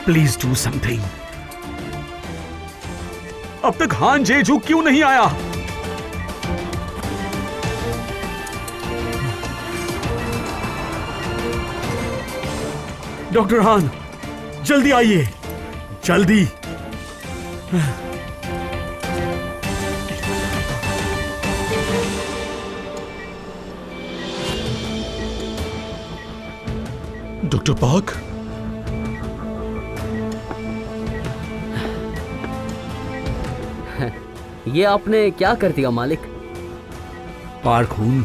Please do something. अब तक हान जेजू क्यों नहीं आया? डॉक्टर हान, जल्दी आइए, जल्दी। डॉक्टर पार्क, ये आपने क्या कर दिया मालिक? पार्क हूं।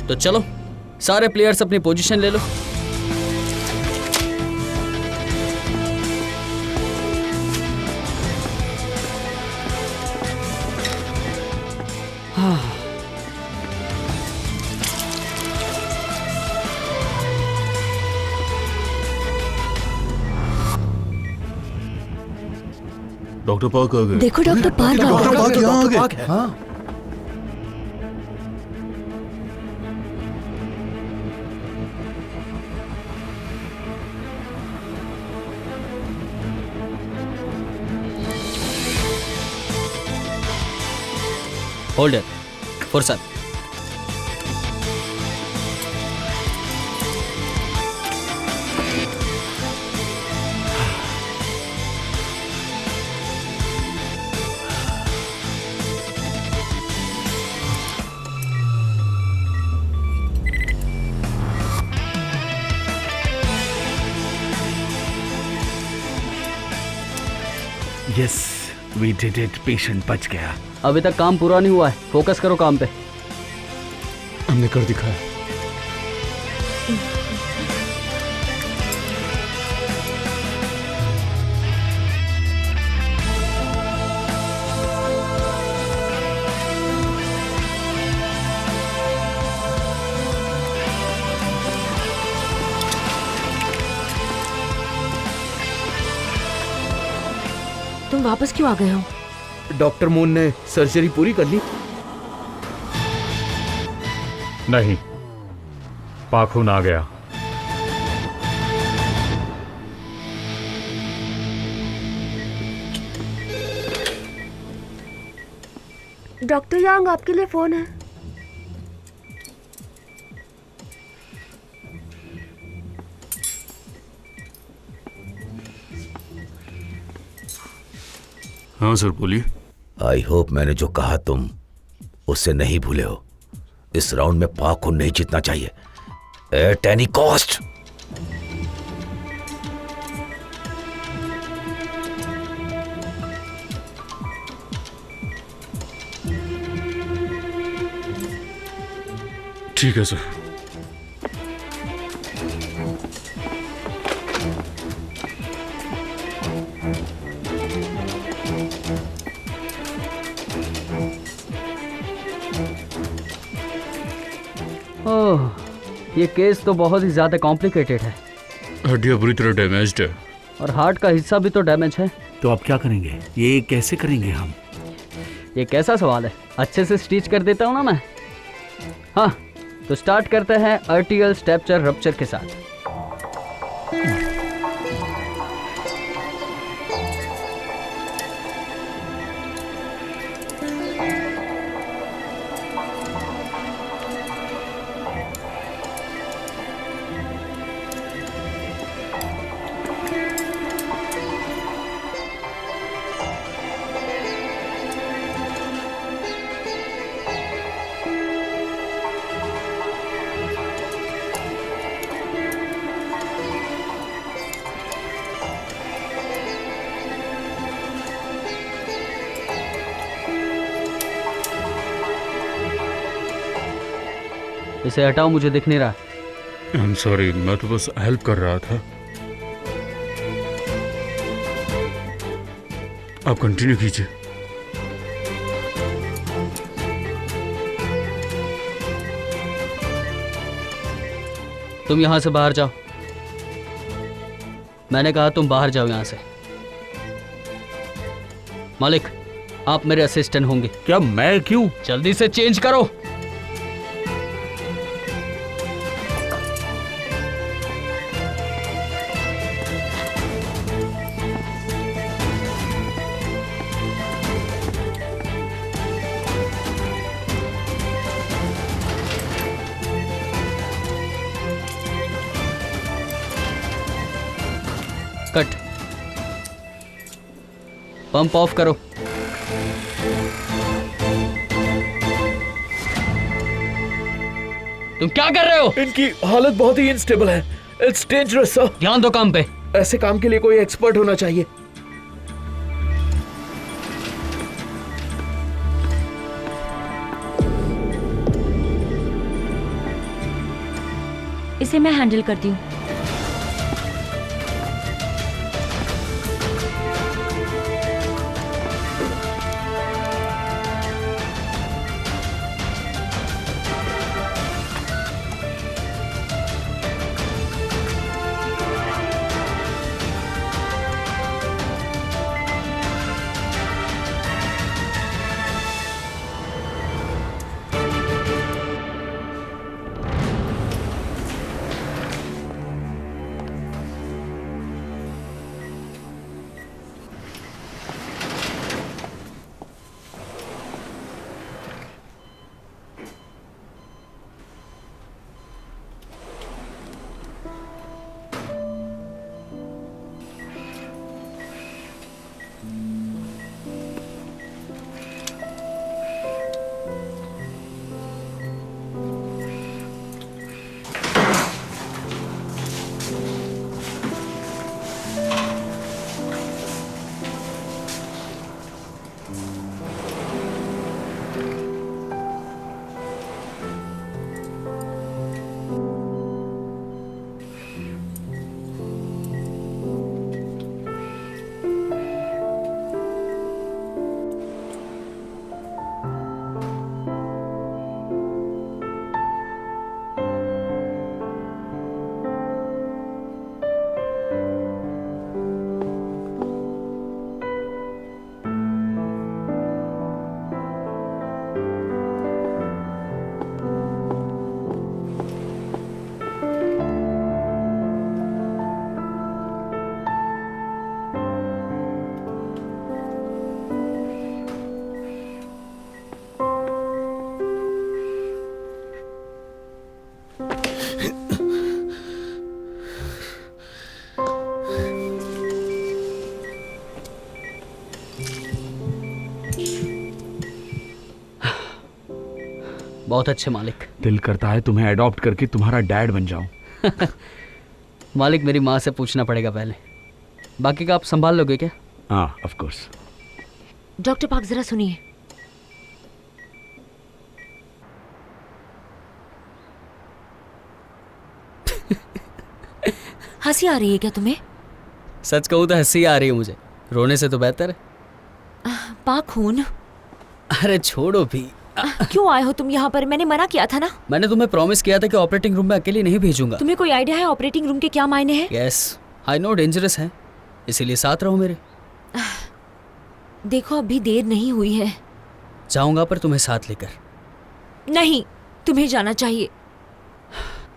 तो चलो सारे प्लेयर्स अपनी पोजीशन ले लो। डॉक्टर पार्क आ गए। देखो डॉक्टर पार्क आ डॉक्टर गए। पार्क यहाँ आ गए। हाँ, होल्डर फुर्सत। Yes, we did it. Patient बच गया। अभी तक काम पूरा नहीं हुआ है, फोकस करो काम पे। हमने कर दिखाया। तुम वापस क्यों आ गए हो? डॉक्टर मून ने सर्जरी पूरी कर ली? नहीं, पाखून आ गया। डॉक्टर यांग, आपके लिए फोन है। हाँ सर, बोलिए। आई होप मैंने जो कहा तुम उससे नहीं भूले हो। इस राउंड में पाक को नहीं जीतना चाहिए एट एनी कॉस्ट। ठीक है सर। ओह, ये केस तो बहुत ही ज्यादा कॉम्प्लिकेटेड है हड्डियां बुरी तरह डैमेज्ड है। और हार्ट का हिस्सा भी तो डैमेज है। तो अब क्या करेंगे? ये कैसे करेंगे हम? ये कैसा सवाल है, अच्छे से स्टिच कर देता हूँ ना मैं। हाँ, तो स्टार्ट करते हैं आर्टियल स्ट्रक्चर रप्चर के साथ। इसे हटाओ, मुझे दिख नहीं रहा। आई एम सॉरी, मैं तो बस हेल्प कर रहा था। आप कंटिन्यू कीजिए। तुम यहां से बाहर जाओ। मैंने कहा तुम बाहर जाओ यहां से। मालिक, आप मेरे असिस्टेंट होंगे। क्या मैं क्यों? जल्दी से चेंज करो। कट। पंप ऑफ करो। तुम क्या कर रहे हो? इनकी हालत बहुत ही अनस्टेबल है। It's dangerous sir. ध्यान दो काम पे। ऐसे काम के लिए कोई एक्सपर्ट होना चाहिए। इसे मैं हैंडल करती हूँ। बहुत अच्छे मालिक। दिल करता है तुम्हें अडॉप्ट करके तुम्हारा डैड बन जाऊं। मालिक मेरी माँ से पूछना पड़ेगा पहले, बाकी का आप संभाल लोगे क्या? हाँ ऑफ कोर्स। डॉक्टर पार्क जरा सुनिए। हंसी आ रही है क्या तुम्हें? सच कहूँ तो हंसी आ रही है मुझे, रोने से तो बेहतर है। पाक खून। अरे छोड़ो भी। क्यों आए हो तुम यहाँ पर? मैंने मना किया था ना। मैंने तुम्हें प्रॉमिस किया था कि ऑपरेटिंग रूम में अकेले नहीं भेजूंगा। तुम्हें कोई आइडिया है ऑपरेटिंग रूम के क्या मायने हैं? यस आई नो डेंजरस है, इसीलिए साथ रहो मेरे। देखो अभी देर नहीं हुई है। जाऊंगा पर तुम्हें साथ लेकर। नहीं, तुम्हें जाना चाहिए।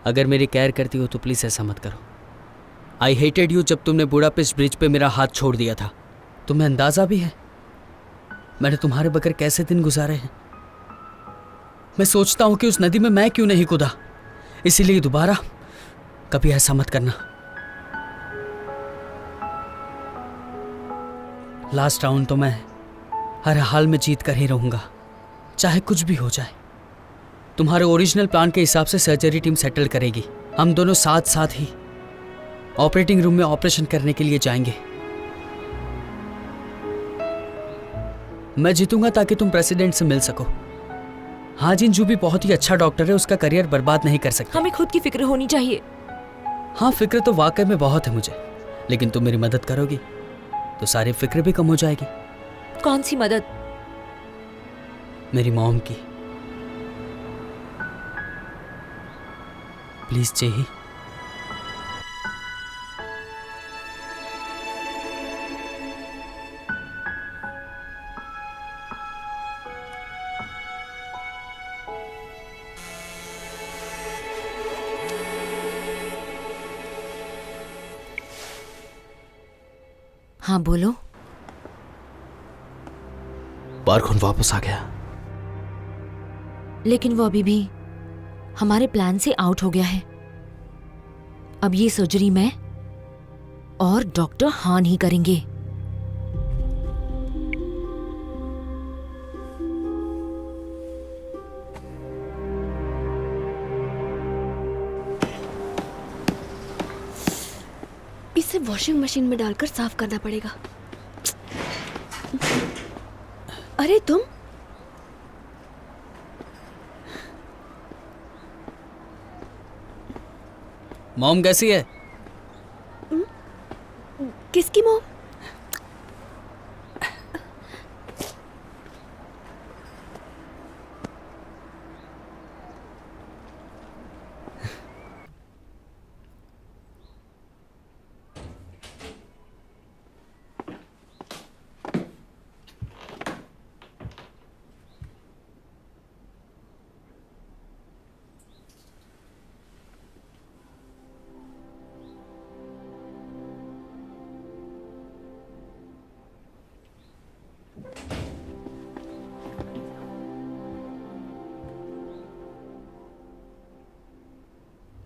अगर मेरी केयर करती हो तो प्लीज ऐसा मत करो। आई हेटेड यू जब तुमने बुडापेस्ट ब्रिज पे मेरा हाथ छोड़ दिया था। तुम्हें अंदाजा भी है मैंने तुम्हारे बगैर कैसे दिन गुजारे हैं। मैं सोचता हूं कि उस नदी में मैं क्यों नहीं कूदा, इसीलिए दोबारा कभी ऐसा मत करना। लास्ट राउंड तो मैं हर हाल में जीत कर ही रहूंगा, चाहे कुछ भी हो जाए। तुम्हारे ओरिजिनल प्लान के हिसाब से सर्जरी टीम सेटल करेगी। हम दोनों साथ साथ ही ऑपरेटिंग रूम में ऑपरेशन करने के लिए जाएंगे। मैं जीतूंगा ताकि तुम प्रेसिडेंट से मिल सको। हाँ जिंजू भी बहुत ही अच्छा डॉक्टर है, उसका करियर बर्बाद नहीं कर सकता। हमें खुद की फिक्र होनी चाहिए। हाँ फिक्र तो वाकई में बहुत है मुझे, लेकिन तुम मेरी मदद करोगी तो सारी फिक्र भी कम हो जाएगी। कौन सी मदद? मेरी मॉम की। प्लीज जेही। हाँ बोलो। पार्क वापस आ गया, लेकिन वो अभी भी हमारे प्लान से आउट हो गया है। अब ये सर्जरी मैं और डॉक्टर हाँ नहीं करेंगे। इसे वॉशिंग मशीन में डालकर साफ करना पड़ेगा। अरे तुम मॉम कैसी है? किसकी मॉम?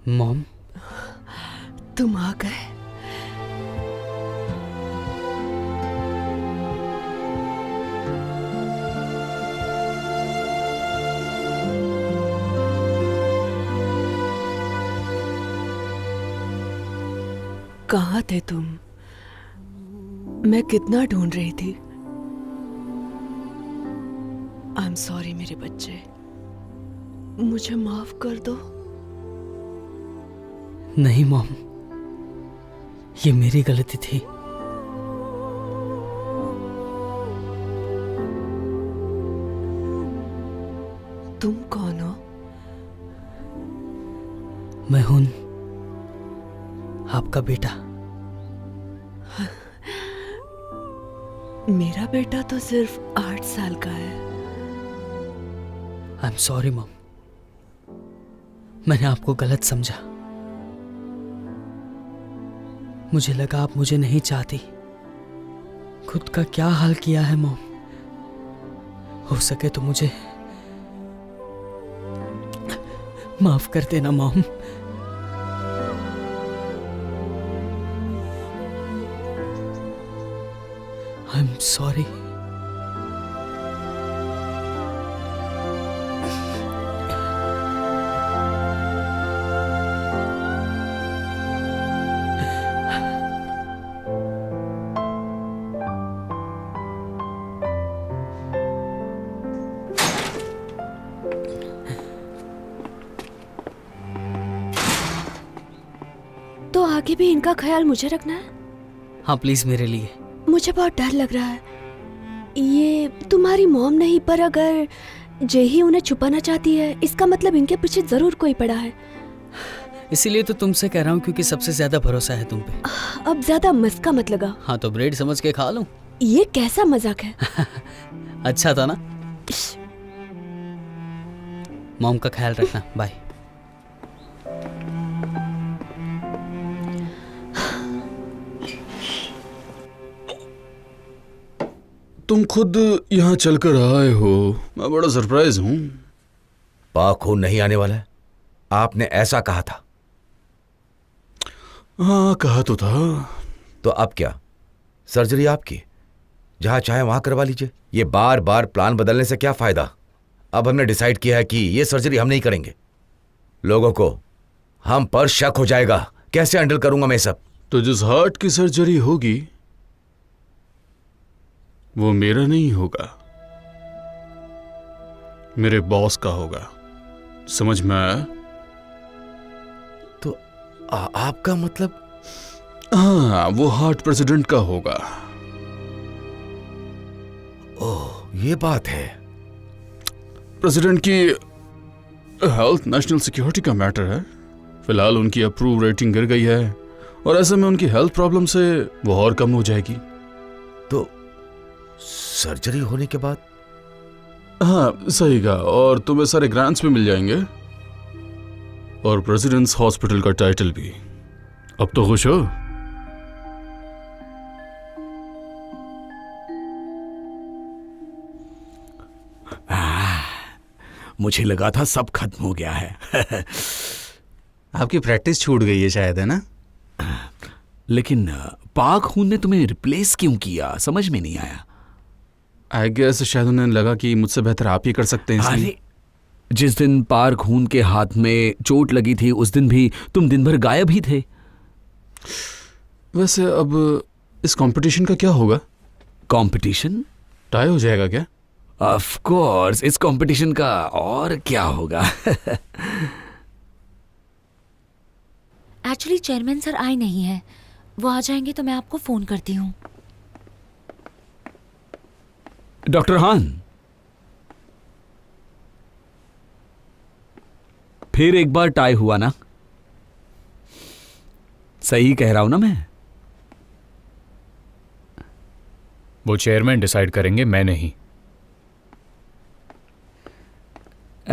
मॉम, तुम आ गए। कहाँ थे तुम? मैं कितना ढूंढ रही थी। आई एम सॉरी मेरे बच्चे, मुझे माफ कर दो। नहीं मॉम, ये मेरी गलती थी। तुम कौन हो? मैं हूं आपका बेटा। मेरा बेटा तो सिर्फ 8 साल का है। आई एम सॉरी मॉम, मैंने आपको गलत समझा। मुझे लगा आप मुझे नहीं चाहती। खुद का क्या हाल किया है मॉम। हो सके तो मुझे माफ कर देना मॉम। I am sorry. तो आगे भी इनका ख्याल मुझे रखना है। हाँ प्लीज मेरे लिए। मुझे बहुत डर लग रहा है। ये तुम्हारी मॉम नहीं, पर अगर जेही उन्हें छुपाना चाहती है, इसका मतलब इनके पीछे जरूर कोई पड़ा है। इसीलिए तो तुमसे कह रहा हूँ, क्योंकि सबसे ज्यादा भरोसा है तुम पे। अब ज्यादा मस्का मत लगा। हाँ तो ब्रेड समझ के खा लूं। ये कैसा मजाक है? अच्छा था ना। मॉम का ख्याल रखना। बाय। तुम खुद यहाँ चलकर आए हो, मैं बड़ा सरप्राइज हूँ। पाक खून नहीं आने वाला है, आपने ऐसा कहा था। हाँ कहा तो था। तो अब क्या? सर्जरी आपकी, जहां चाहे वहां करवा लीजिए। ये बार बार प्लान बदलने से क्या फायदा? अब हमने डिसाइड किया है कि ये सर्जरी हम नहीं करेंगे। लोगों को हम पर शक हो जाएगा। कैसे हैंडल करूंगा मैं सब? तो जिस हार्ट की सर्जरी होगी वो मेरा नहीं होगा, मेरे बॉस का होगा। समझ में आया? तो आपका मतलब? हाँ, वो हार्ट प्रेसिडेंट का होगा। ओह, ये बात है। प्रेसिडेंट की हेल्थ नेशनल सिक्योरिटी का मैटर है। फिलहाल उनकी अप्रूव रेटिंग गिर गई है और ऐसे में उनकी हेल्थ प्रॉब्लम से वो और कम हो जाएगी। तो सर्जरी होने के बाद? हाँ सही कहा, और तुम्हें सारे ग्रांट्स भी मिल जाएंगे और प्रेसिडेंट्स हॉस्पिटल का टाइटल भी। अब तो खुश हो? मुझे लगा था सब खत्म हो गया है। आपकी प्रैक्टिस छूट गई है शायद, है ना? लेकिन पाक खून ने तुम्हें रिप्लेस क्यों किया, समझ में नहीं आया। आई गेस शायद उन्हें लगा कि मुझसे बेहतर आप ही कर सकते हैं, इसलिए। अरे जिस दिन पाक खून के हाथ में चोट लगी थी उस दिन भी तुम दिन भर गायब ही थे। वैसे अब इस कंपटीशन का क्या होगा? कंपटीशन? टाई हो जाएगा क्या? ऑफ कोर्स, इस कंपटीशन का और क्या होगा। एक्चुअली चेयरमैन सर आए नहीं हैं। वो आ जाएंगे तो मैं आपको फोन करती हूँ। डॉक्टर हान, फिर एक बार टाई हुआ ना? सही कह रहा हूं ना मैं? वो चेयरमैन डिसाइड करेंगे, मैं नहीं।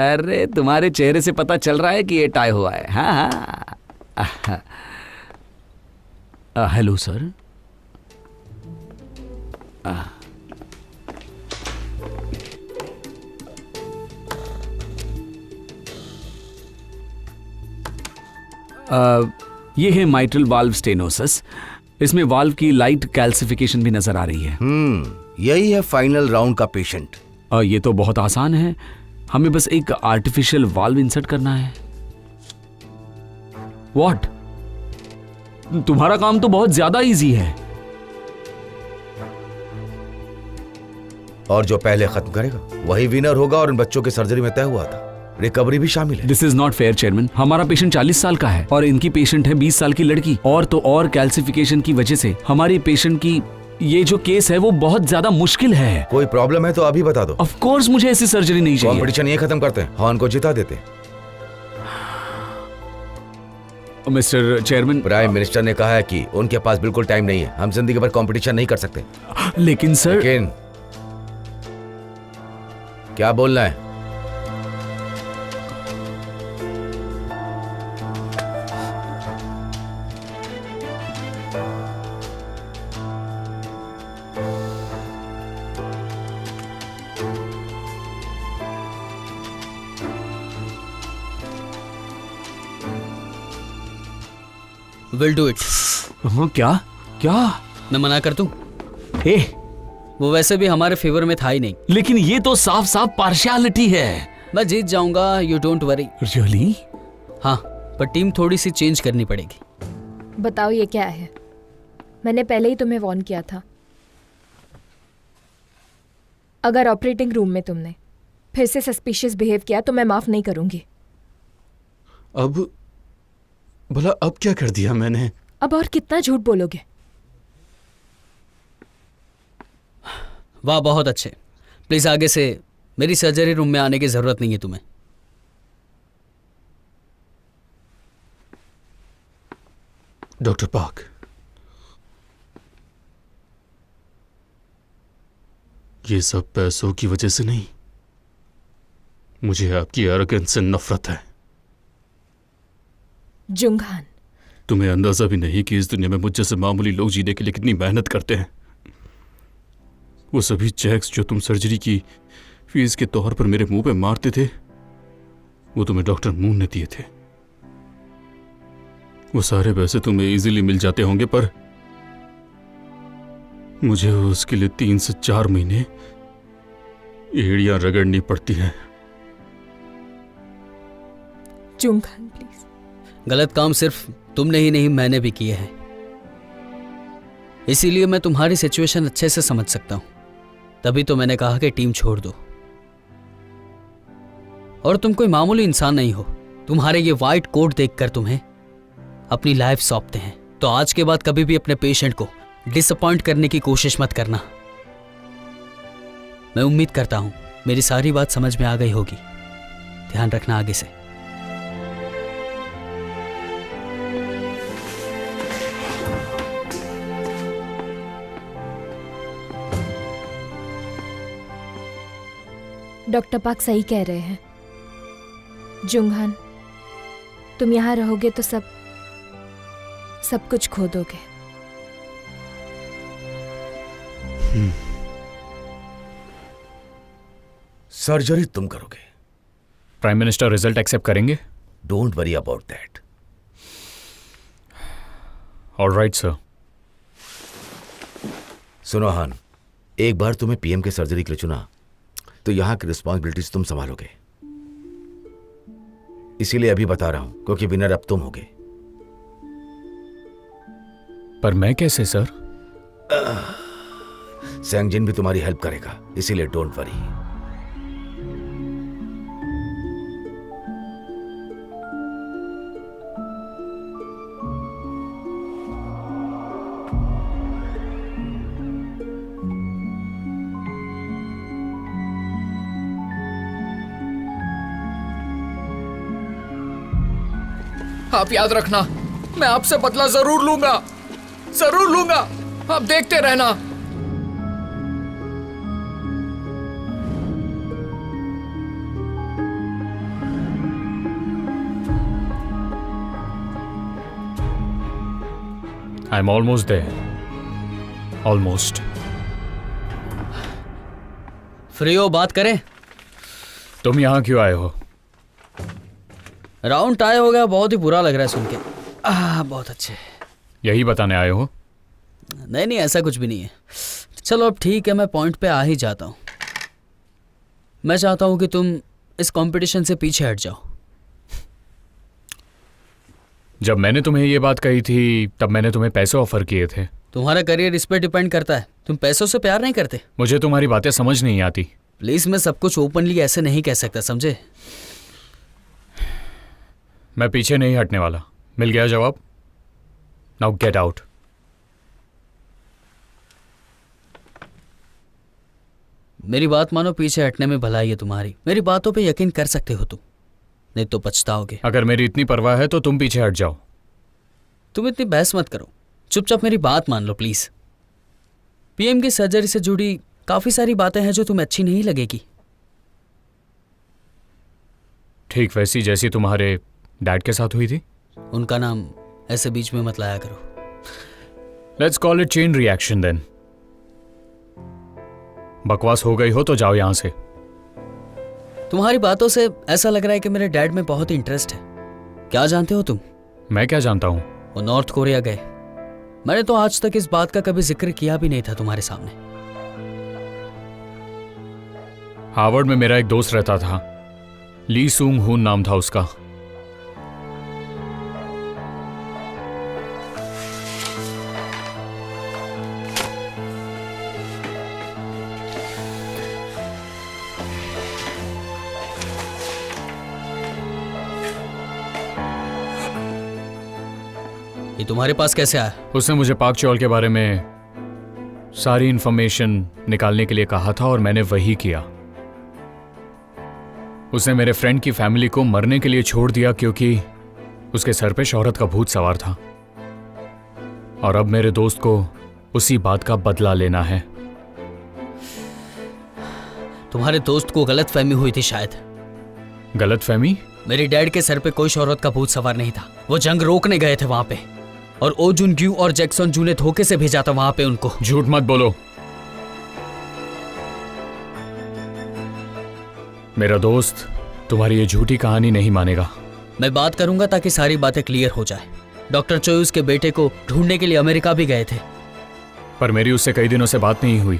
अरे तुम्हारे चेहरे से पता चल रहा है कि ये टाई हुआ है। हाँ हाँ। Hello sir. ये है माइट्रल वाल्व स्टेनोसिस। इसमें वाल्व की लाइट कैल्सिफिकेशन भी नजर आ रही है। यही है फाइनल राउंड का पेशेंट। ये तो बहुत आसान है, हमें बस एक आर्टिफिशियल वाल्व इंसर्ट करना है। व्हाट? तुम्हारा काम तो बहुत ज्यादा इजी है। और जो पहले खत्म करेगा वही विनर होगा, और इन बच्चों की सर्जरी में तय हुआ था रिकवरी भी शामिल है। This is not fair chairman. हमारा पेशेंट 40 साल का है और इनकी पेशेंट है 20 साल की लड़की। और तो और कैल्सिफिकेशन की वजह से हमारी पेशेंट की ये जो केस है वो बहुत ज्यादा मुश्किल है। कोई प्रॉब्लम है तो अभी बता दो। ऑफ कोर्स मुझे ऐसी सर्जरी नहीं चाहिए। कंपटीशन ये खत्म करते हैं, हॉर्न को जिता देते हैं। मिस्टर चेयरमैन, प्राइम मिनिस्टर ने कहा है कि उनके पास बिल्कुल टाइम नहीं है। हम जिंदगी भर कंपटीशन नहीं कर सकते। लेकिन सर। लेकिन क्या बोलना है? Will do it. क्या क्या? मैं मना कर दूं? ए, वो वैसे भी हमारे फेवर में था ही नहीं। लेकिन ये तो साफ साफ पार्शियलिटी है। मैं जीत जाऊंगा, यू डोंट वरी। रियली? हाँ, पर टीम थोड़ी सी चेंज करनी पड़ेगी। बताओ ये क्या है? मैंने पहले ही तुम्हें वॉर्न किया था। अगर ऑपरेटिंग रूम में तुमने फिर से सस्पिशियस बिहेव किया तो मैं माफ नहीं करूंगी। अब भला अब क्या कर दिया मैंने? अब और कितना झूठ बोलोगे? वाह, बहुत अच्छे। प्लीज आगे से मेरी सर्जरी रूम में आने की जरूरत नहीं है तुम्हें। डॉक्टर पाक, ये सब पैसों की वजह से नहीं, मुझे आपकी एरोगेंस से नफरत है। जुंगहान, तुम्हें अंदाजा भी नहीं कि इस दुनिया में मुझ जैसे मामूली लोग जीने के लिए कितनी मेहनत करते हैं। वो सभी चेक्स जो तुम सर्जरी की फीस के तौर पर मेरे मुंह पे मारते थे, वो तुम्हें डॉक्टर मून ने दिए थे। वो सारे पैसे तुम्हें इजीली मिल जाते होंगे, पर मुझे उसके लिए 3 से 4 महीने एड़ियां रगड़नी पड़ती हैं। जुंगहान प्लीज। गलत काम सिर्फ तुमने ही नहीं, मैंने भी किए हैं। इसीलिए मैं तुम्हारी सिचुएशन अच्छे से समझ सकता हूं। तभी तो मैंने कहा कि टीम छोड़ दो। और तुम कोई मामूली इंसान नहीं हो। तुम्हारे ये वाइट कोट देखकर तुम्हें अपनी लाइफ सौंपते हैं। तो आज के बाद कभी भी अपने पेशेंट को डिसअपॉइंट करने की कोशिश मत करना। मैं उम्मीद करता हूं मेरी सारी बात समझ में आ गई होगी। ध्यान रखना आगे से। डॉक्टर पाक सही कह रहे हैं। जुंगहान, तुम यहां रहोगे तो सब कुछ खो दोगे। सर्जरी तुम करोगे। प्राइम मिनिस्टर रिजल्ट एक्सेप्ट करेंगे? Don't worry about that. Alright sir. सुनो हान, एक बार तुम्हें पीएम के सर्जरी के लिए चुना तो यहां की रिस्पॉन्सिबिलिटीज तुम संभालोगे, इसीलिए अभी बता रहा हूं, क्योंकि विनर अब तुम होगे। पर मैं कैसे सर? सैंगजिन भी तुम्हारी हेल्प करेगा, इसीलिए डोंट वरी। आप याद रखना, मैं आपसे बदला जरूर लूंगा, जरूर लूंगा। आप देखते रहना। I am almost there, almost. Free हो, बात करें? तुम यहां क्यों आए हो? राउंड टाई हो गया, बहुत ही बुरा लग रहा है सुन के। बहुत अच्छे। यही बताने आए हो? नहीं नहीं, ऐसा कुछ भी नहीं है। चलो अब ठीक है, मैं पॉइंट पे आ ही जाता हूँ। मैं चाहता हूँ कि तुम इस कंपटीशन से पीछे हट जाओ। जब मैंने तुम्हें ये बात कही थी तब मैंने तुम्हें पैसे ऑफर किए थे। तुम्हारा करियर इस पे डिपेंड करता है। तुम पैसों से प्यार नहीं करते। मुझे तुम्हारी बातें समझ नहीं आती। प्लीज, मैं सब कुछ ओपनली ऐसे नहीं कह सकता, समझे? मैं पीछे नहीं हटने वाला। मिल गया जवाब? Now get out. मेरी बात मानो, पीछे हटने में भलाई है तुम्हारी। मेरी बातों पे यकीन कर सकते हो तुम, नहीं तो पछताओगे। अगर मेरी इतनी परवाह है तो तुम पीछे हट जाओ। तुम इतनी बहस मत करो, चुपचाप मेरी बात मान लो प्लीज। पीएम की सर्जरी से जुड़ी काफी सारी बातें हैं जो तुम्हें अच्छी नहीं लगेगी। ठीक वैसी जैसी तुम्हारे डैड के साथ हुई थी। उनका नाम ऐसे बीच में मत लाया करो। Let's call it chain reaction then. बकवास हो गई हो तो जाओ यहां से। तुम्हारी बातों से ऐसा लग रहा है कि मेरे डैड में बहुत ही इंटरेस्ट है। क्या जानते हो तुम? मैं क्या जानता हूं? वो नॉर्थ कोरिया गए। मैंने तो आज तक इस बात का कभी जिक्र किया भी नहीं था तुम्हारे सामने। हार्वर्ड में मेरा एक दोस्त रहता था, ली सूंग हून नाम था उसका। ये तुम्हारे पास कैसे आया? उसने मुझे पाक चौल के बारे में सारी इंफॉर्मेशन निकालने के लिए कहा था और मैंने वही किया। उसने मेरे फ्रेंड की फैमिली को मरने के लिए छोड़ दिया क्योंकि उसके सर पे शोहरत का भूत सवार था। और अब मेरे दोस्त को उसी बात का बदला लेना है। तुम्हारे दोस्त को गलतफहमी हुई थी शायद। गलतफहमी? मेरे डैड के सर पे कोई शोहरत का भूत सवार नहीं था। वो जंग रोकने गए थे वहां पे, और ओ जुन ग्यू और जैक्सन जू ने धोखे से भेजा था वहां पे उनको। झूठ मत बोलो। मेरा दोस्त तुम्हारी ये झूठी कहानी नहीं मानेगा। मैं बात करूंगा ताकि सारी बातें क्लियर हो जाए। डॉक्टर चोई उसके बेटे को ढूंढने के लिए अमेरिका भी गए थे। पर मेरी उससे कई दिनों से बात नहीं हुई।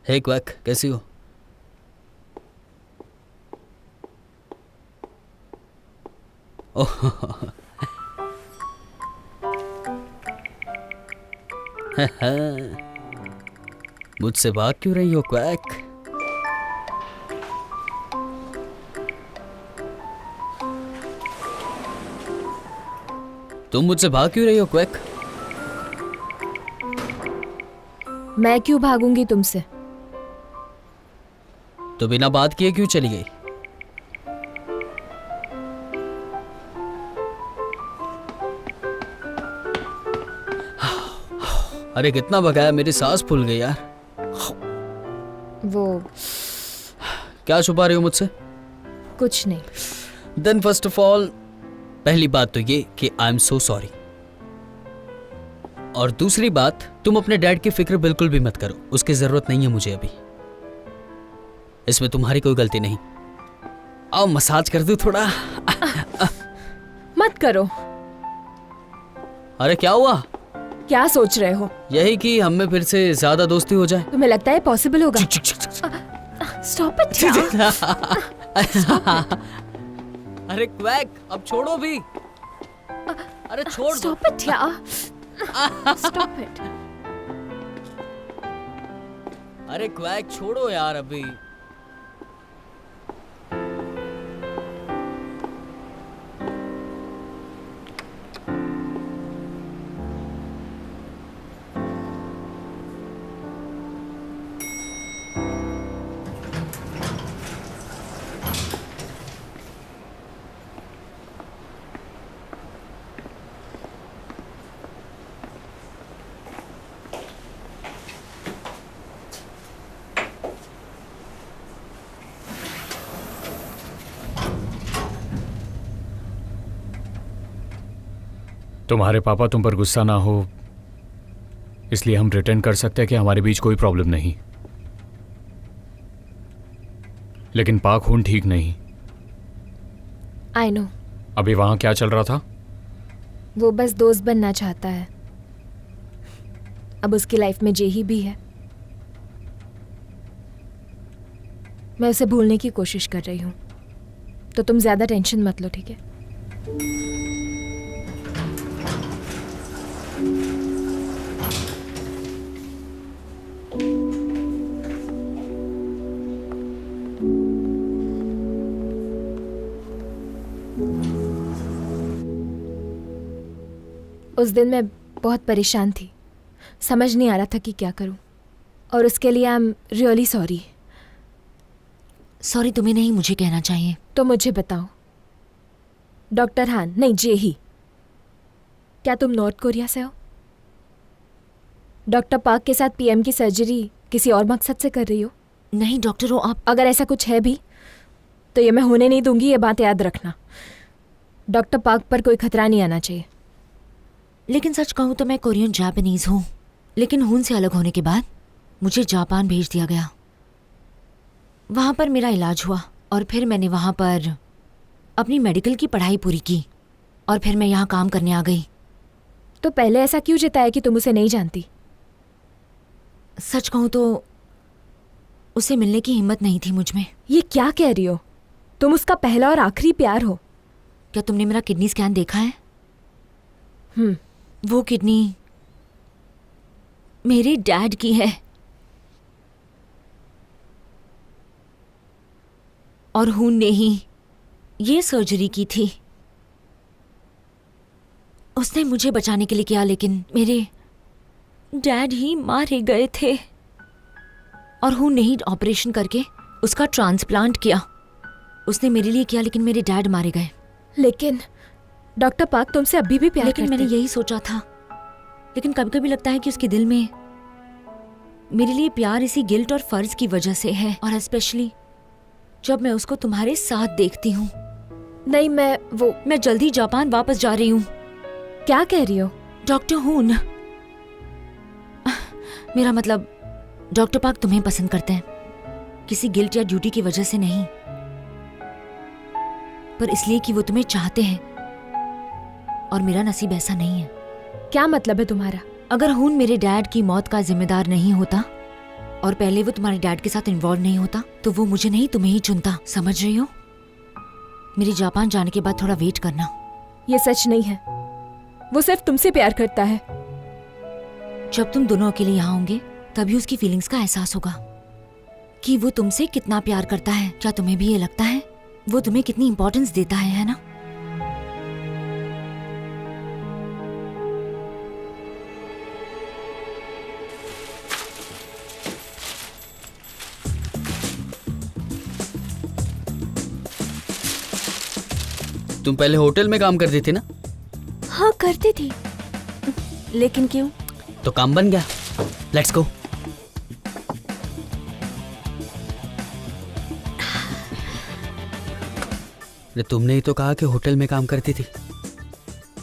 हे क्वैक, कैसी हो? ओह मुझसे भाग क्यों रही हो क्वैक? तुम मुझसे भाग क्यों रही हो क्वैक? मैं क्यों भागूंगी तुमसे? तो बिना बात किए क्यों चली गई? अरे कितना भगाया, मेरी सांस फूल गई यार। वो क्या छुपा रही हो मुझसे? कुछ नहीं। देन फर्स्ट ऑफ ऑल, पहली बात तो ये कि आई एम सो सॉरी। और दूसरी बात, तुम अपने डैड की फिक्र बिल्कुल भी मत करो। उसकी जरूरत नहीं है मुझे अभी। इसमें तुम्हारी कोई गलती नहीं। आओ मसाज कर दूं थोड़ा। मत करो। अरे क्या हुआ? क्या सोच रहे हो? यही कि हम में फिर से ज्यादा दोस्ती हो जाए। तुम्हें लगता है पॉसिबल होगा? Stop it. अरे क्वैक, अब छोड़ो भी। अरे छोड़ दो। स्टॉप इट यार। Stop it. अरे क्वैक छोड़ो यार अभी। तुम्हारे पापा तुम पर गुस्सा ना हो इसलिए हम रिटर्न कर सकते हैं कि हमारे बीच कोई प्रॉब्लम नहीं, लेकिन पाक खून ठीक नहीं। I know. अभी वहां क्या चल रहा था? वो बस दोस्त बनना चाहता है। अब उसकी लाइफ में जेही भी है। मैं उसे भूलने की कोशिश कर रही हूँ, तो तुम ज्यादा टेंशन मत लो, ठीक है? उस दिन मैं बहुत परेशान थी, समझ नहीं आ रहा था कि क्या करूं, और उसके लिए I am really sorry. Sorry तुम्हें नहीं, मुझे कहना चाहिए। तो मुझे बताओ, डॉक्टर हान नहीं जेही, क्या तुम नॉर्थ कोरिया से हो? डॉक्टर पार्क के साथ पीएम की सर्जरी किसी और मकसद से कर रही हो? नहीं डॉक्टर, वो आप अगर ऐसा कुछ है भी तो ये मैं होने नहीं दूंगी, ये बात याद रखना। डॉक्टर पार्क पर कोई खतरा नहीं आना चाहिए। लेकिन सच कहूँ तो मैं कोरियन जापानीज हूँ, लेकिन हुन से अलग होने के बाद मुझे जापान भेज दिया गया। वहाँ पर मेरा इलाज हुआ और फिर मैंने वहाँ पर अपनी मेडिकल की पढ़ाई पूरी की और फिर मैं यहाँ काम करने आ गई। तो पहले ऐसा क्यों जताया कि तुम उसे नहीं जानती? सच कहूँ तो उसे मिलने की हिम्मत नहीं थी मुझ में। ये क्या कह रही हो? तुम उसका पहला और आखिरी प्यार हो। क्या तुमने मेरा किडनी स्कैन देखा है? वो किडनी मेरे डैड की है और हुन ने ही ये सर्जरी की थी। उसने मुझे बचाने के लिए किया, लेकिन मेरे डैड ही मारे गए थे और हुन ने ही ऑपरेशन करके उसका ट्रांसप्लांट किया। उसने मेरे लिए किया, लेकिन मेरे डैड मारे गए। लेकिन डॉक्टर पार्क तुमसे अभी भी प्यार लेकिन करती मैंने यही सोचा था, लेकिन कभी कभी लगता है कि उसके दिल में मेरे लिए प्यार इसी गिल्ट और फर्ज की वजह से है, और स्पेशली जब मैं उसको तुम्हारे साथ देखती हूँ। नहीं, मैं जल्दी जापान वापस जा रही हूँ। क्या कह रही हो? डॉक्टर हुन, मेरा मतलब डॉक्टर पार्क तुम्हें पसंद करते हैं, किसी गिल्ट या ड्यूटी की वजह से नहीं, पर इसलिए कि वो तुम्हें चाहते हैं, और मेरा नसीब ऐसा नहीं है। क्या मतलब है तुम्हारा? अगर हुन मेरे डैड की मौत का जिम्मेदार नहीं होता और पहले वो तुम्हारे डैड के साथ इन्वॉल्व नहीं होता, तो वो मुझे नहीं तुम्हें ही चुनता। समझ रही हो? मेरी जापान जाने के बाद थोड़ा वेट करना। ये सच नहीं है, वो सिर्फ तुमसे प्यार करता है। जब तुम दोनों अकेले यहाँ होंगे तभी उसकी फीलिंग्स का एहसास होगा कि वो तुमसे कितना प्यार करता है। क्या तुम्हें भी ये लगता है वो तुम्हें कितनी इंपॉर्टेंस देता है ना? तुम पहले होटल में काम करती थी ना? हाँ करती थी, लेकिन क्यों? तो काम बन गया। Let's go. तुमने ही तो कहा कि होटल में काम करती थी।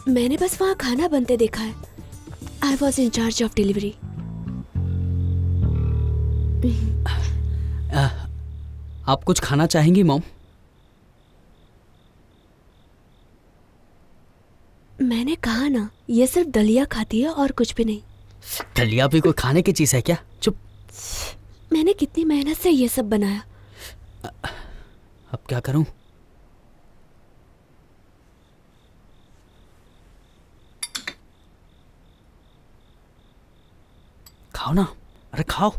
मैंने बस वहाँ खाना बनते देखा है। I was in charge of delivery. आप कुछ खाना चाहेंगी मॉम? मैंने कहा ना, ये सिर्फ दलिया खाती है और कुछ भी नहीं। दलिया भी कोई खाने की चीज है क्या? चुप। मैंने कितनी मेहनत से ये सब बनाया। अब क्या करूं? खाओ ना, अरे खाओ।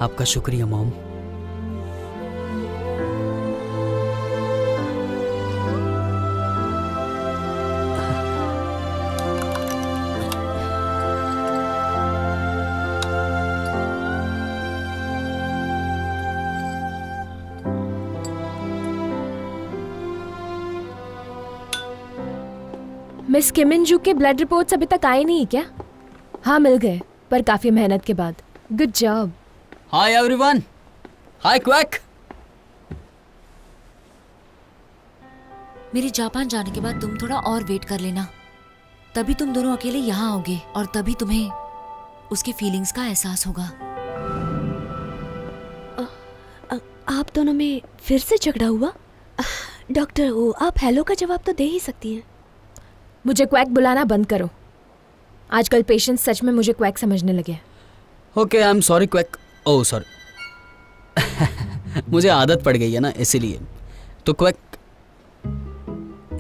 आपका शुक्रिया मॉम। मिस किमिन-जू के ब्लड रिपोर्ट्स अभी तक आए नहीं क्या? हाँ मिल गए, पर काफी मेहनत के बाद। Good job. Hi everyone. Hi quack. मेरे जापान जाने के बाद तुम थोड़ा और वेट कर लेना, तभी तुम दोनों अकेले यहाँ आओगे और तभी तुम्हें उसकी फीलिंग्स का एहसास होगा। आप दोनों में फिर से झगड़ा हुआ? डॉक्टर ओ, आप हेलो का जवाब तो दे ही सकती हैं। मुझे क्वैक बुलाना बंद करो। आजकल पेशेंट्स सच में मुझे क्वैक समझने लगे हैं। Okay, I am sorry quack. Oh sorry. मुझे आदत पड़ गई है ना, इसीलिए। तो क्वैक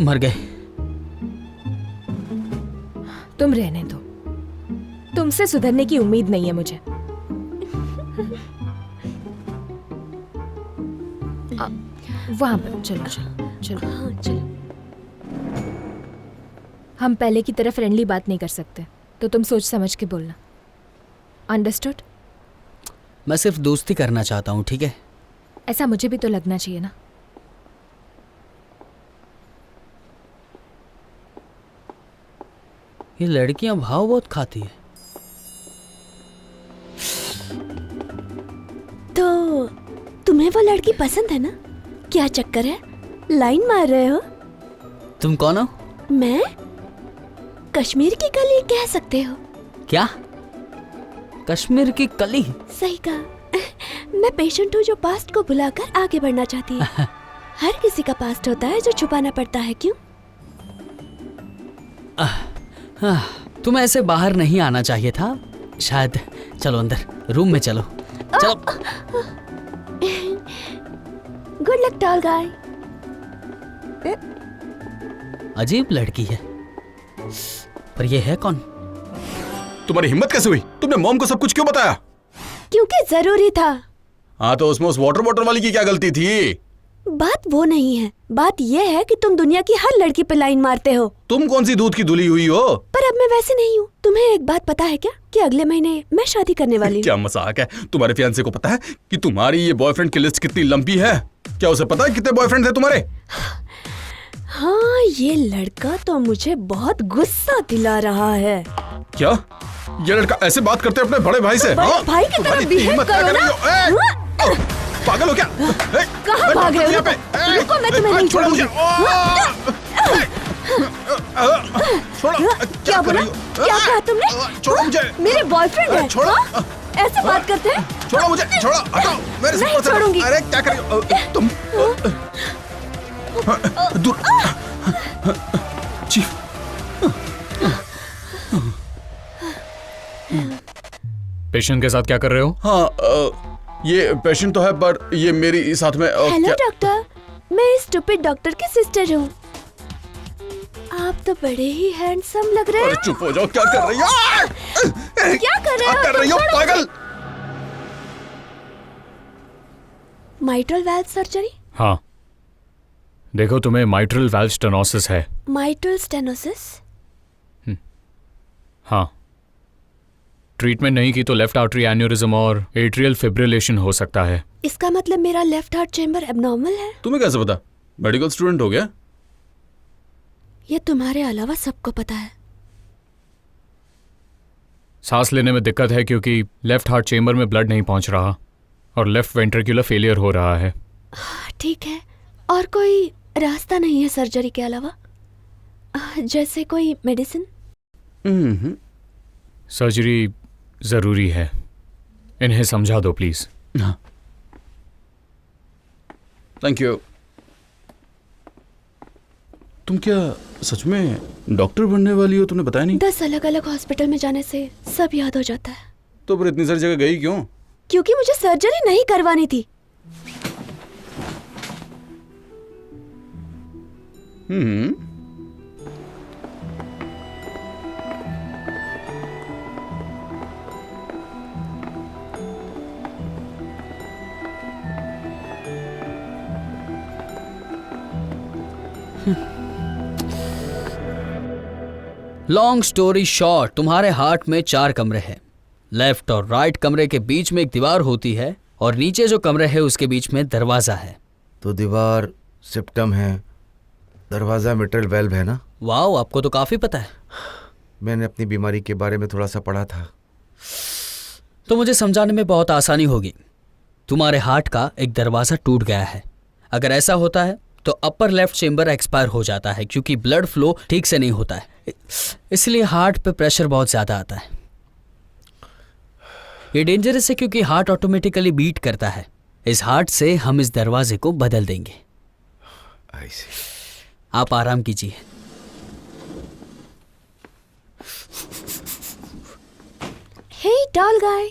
मर गए। तुम रहने दो, तुमसे सुधरने की उम्मीद नहीं है मुझे। वहां पर चलो चलो चलो। हाँ चलो। हम पहले की तरह फ्रेंडली बात नहीं कर सकते, तो तुम सोच समझ के बोलना। अंडरस्टूड? मैं सिर्फ दोस्ती करना चाहता हूँ, ठीक है? ऐसा मुझे भी तो लगना चाहिए ना। ये लड़कियां भाव बहुत खाती है। तो तुम्हें वो लड़की पसंद है ना? क्या चक्कर है? लाइन मार रहे हो? तुम कौन हो? मैं कश्मीर की कली कह सकते हो। क्या? कश्मीर की कली? सही कहा। मैं पेशेंट हूँ जो पास्ट को भुलाकर आगे बढ़ना चाहती है। हर किसी का पास्ट होता है जो छुपाना पड़ता है, क्यों? तुम्हें ऐसे बाहर नहीं आना चाहिए था शायद। चलो अंदर, रूम में चलो। चलो। गुड लक टॉल गाय। अजीब लड़की है, पर ये है कौन? तुम्हारी हिम्मत कैसे हुई? तुमने मॉम को सब कुछ क्यों बताया? क्योंकि जरूरी था। हाँ, तो उसमें उस वाटर बॉटल वाली की क्या गलती थी? बात वो नहीं है, बात ये है कि तुम दुनिया की हर लड़की पे लाइन मारते हो। तुम कौन सी दूध की धुली हुई हो? पर अब मैं वैसे नहीं हूँ। तुम्हें एक बात पता है क्या कि अगले महीने मैं शादी करने वाली हूँ। क्या मजाक है? तुम्हारे फियांसे को पता है कि तुम्हारी ये बॉयफ्रेंड की लिस्ट कितनी लंबी है? क्या उसे पता है कितने बॉयफ्रेंड थे तुम्हारे? हाँ, ये लड़का तो मुझे बहुत गुस्सा दिला रहा है। क्या ये लड़का ऐसे बात करते अपने बड़े भाई से? बड़े हाँ? भाई की तरह तुम्हारी बिहेव हिम्मत क्या करो कर रही हो? ना। पागल हो क्या? कहाँ भाग रहे हो? रुको, मैं तुम्हें नहीं छोड़ूंगी। क्या बोला? क्या कहा तुमने? छोड़ो मुझे। मेरे बॉयफ्रेंड है? छोड़ो। हाँ? ऐसे बात करते हैं? छोड़ो मुझे, छोड़ो, हटाओ मेरे नहीं छोड़ूंगी। अरे क्या कर रही हो तुम? दूर। चीफ। पेशेंट के साथ क्या कर रहे हो? हाँ, ये पेशेंट तो है पर ये मेरी साथ में हेलो क्या? डॉक्टर, मैं इस स्टूपिड डॉक्टर की सिस्टर हूँ। आप तो बड़े ही हैंडसम लग रहे अरे हैं। चुप हो जाओ, क्या कर रही हो? क्या कर रहे हो? कर रही हो पागल? Mitral valve surgery? हाँ, देखो तुम्हें माइट्रल वाल्व स्टेनोसिस है। Mitral stenosis? हाँ, ट्रीटमेंट नहीं की तो लेफ्ट आर्टरी एन्यूरिज्म और एट्रियल फिब्रिलेशन हो सकता है। इसका मतलब मेरा लेफ्ट हार्ट चेंबर एबनॉर्मल है? तुम्हें कैसे पता? मेडिकल स्टूडेंट हो गया? ये तुम्हारे अलावा सबको पता है। सांस लेने में दिक्कत है क्योंकि लेफ्ट हार्ट चेंबर में ब्लड नहीं पहुंच रहा और लेफ्ट वेंट्रिकुलर फेलियर हो रहा है। ठीक है, और कोई रास्ता नहीं है सर्जरी के अलावा? जैसे कोई मेडिसिन? सर्जरी जरूरी है, इन्हें समझा दो प्लीज। हाँ, थैंक यू। तुम क्या सच में डॉक्टर बनने वाली हो? तुमने बताया नहीं। 10 अलग अलग हॉस्पिटल में जाने से सब याद हो जाता है। तो फिर इतनी सारी जगह गई क्यों? क्योंकि मुझे सर्जरी नहीं करवानी थी। लॉन्ग स्टोरी शॉर्ट, तुम्हारे हार्ट में 4 कमरे हैं। लेफ्ट और राइट कमरे के बीच में एक दीवार होती है और नीचे जो कमरे है उसके बीच में दरवाजा है। तो दीवार सिप्टम है, दरवाजा मिट्रल वेल्व है ना? वाओ, आपको तो काफी पता है। मैंने अपनी बीमारी के बारे में थोड़ा सा पढ़ा था। तो मुझे समझाने में बहुत आसानी होगी। तुम्हारे हार्ट का एक दरवाजा टूट गया है। अगर ऐसा होता है तो अपर लेफ्ट चेंबर एक्सपायर हो जाता है क्योंकि ब्लड फ्लो ठीक से नहीं होता है, इसलिए हार्ट पे प्रेशर बहुत ज्यादा आता है। ये डेंजरस है क्योंकि हार्ट ऑटोमेटिकली बीट करता है। इस हार्ट से हम इस दरवाजे को बदल देंगे। आप आराम कीजिए। हे डॉल गाय।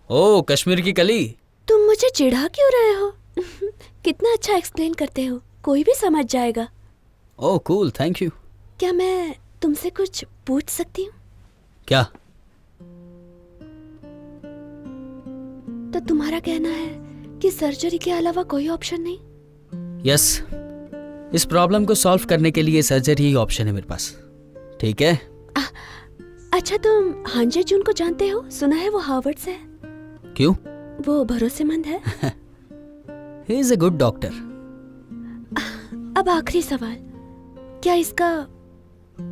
ओ कश्मीर की कली, तुम मुझे चिढ़ा क्यों रहे हो? कितना अच्छा एक्सप्लेन करते हो, कोई भी समझ जाएगा। ओह कूल, थैंक यू। क्या मैं तुमसे कुछ पूछ सकती हूँ? क्या? तो तुम्हारा कहना है कि सर्जरी के अलावा कोई ऑप्शन नहीं? यस, इस प्रॉब्लम को सॉल्व करने के लिए सर्जरी ही ऑप्शन है मेरे पास। ठीक है। अच्छा, तुम हांजे जून को जानते हो? सुना है वो हार्वर्ड से है। क्यों? वो भरोसेमंद है। He is a good doctor. अब आखिरी सवाल, क्या इसका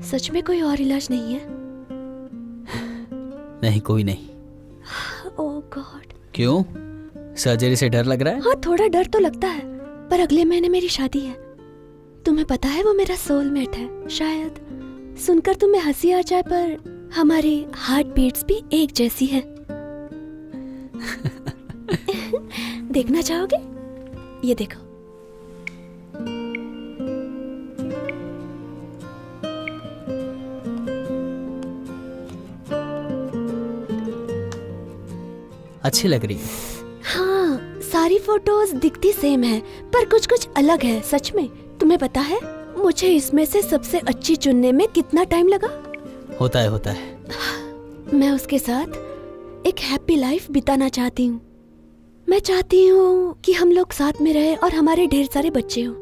सच में कोई और इलाज नहीं है? नहीं, कोई नहीं। ओह गॉड। क्यों? सर्जरी से डर लग रहा है? हाँ, थोड़ा डर तो लगता है, पर अगले महीने मेरी शादी है। तुम्हें पता है वो मेरा सोलमेट है। शायद सुनकर तुम्हें हंसी आ जाए, पर हमारी हार्ट बीट्स भी एक जैसी है। देखना चाहोगे? ये देखो। अच्छी लग रही है। हाँ, सारी फोटोज दिखती सेम है, पर कुछ कुछ अलग है। सच में। तुम्हें पता है मुझे इसमें से सबसे अच्छी चुनने में कितना टाइम लगा? होता है, होता है। मैं उसके साथ एक हैप्पी लाइफ बिताना चाहती हूँ। मैं चाहती हूँ कि हम लोग साथ में रहे और हमारे ढेर सारे बच्चे हों।